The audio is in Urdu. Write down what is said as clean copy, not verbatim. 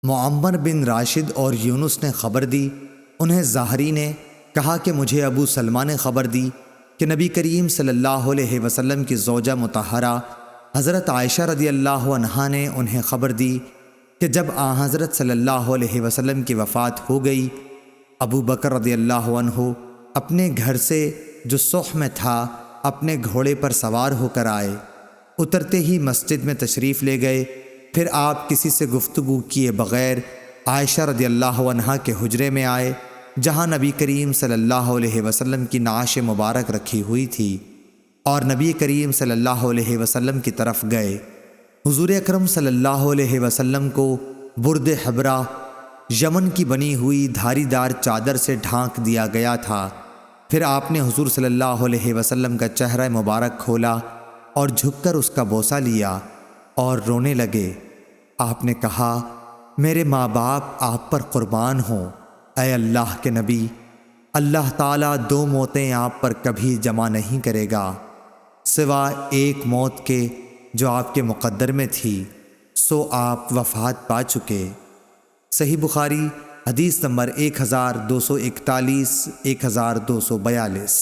معمر بن راشد اور یونس نے خبر دی، انہیں زہری نے کہا کہ مجھے ابو سلمہ نے خبر دی کہ نبی کریم صلی اللہ علیہ وسلم کی زوجہ مطہرہ حضرت عائشہ رضی اللہ عنہا نے انہیں خبر دی کہ جب حضرت صلی اللہ علیہ وسلم کی وفات ہو گئی، ابو بکر رضی اللہ عنہ اپنے گھر سے جو صح میں تھا اپنے گھوڑے پر سوار ہو کر آئے، اترتے ہی مسجد میں تشریف لے گئے۔ پھر آپ کسی سے گفتگو کیے بغیر عائشہ رضی اللہ عنہا کے حجرے میں آئے، جہاں نبی کریم صلی اللہ علیہ وسلم کی نعش مبارک رکھی ہوئی تھی، اور نبی کریم صلی اللہ علیہ وسلم کی طرف گئے۔ حضور اکرم صلی اللہ علیہ وسلم کو برد حبرہ یمن کی بنی ہوئی دھاری دار چادر سے ڈھانک دیا گیا تھا۔ پھر آپ نے حضور صلی اللہ علیہ وسلم کا چہرہ مبارک کھولا اور جھک کر اس کا بوسہ لیا اور رونے لگے۔ آپ نے کہا، میرے ماں باپ آپ پر قربان ہوں، اے اللہ کے نبی، اللہ تعالیٰ دو موتیں آپ پر کبھی جمع نہیں کرے گا سوائے ایک موت کے جو آپ کے مقدر میں تھی، سو آپ وفات پا چکے۔ صحیح بخاری حدیث نمبر 1241 1242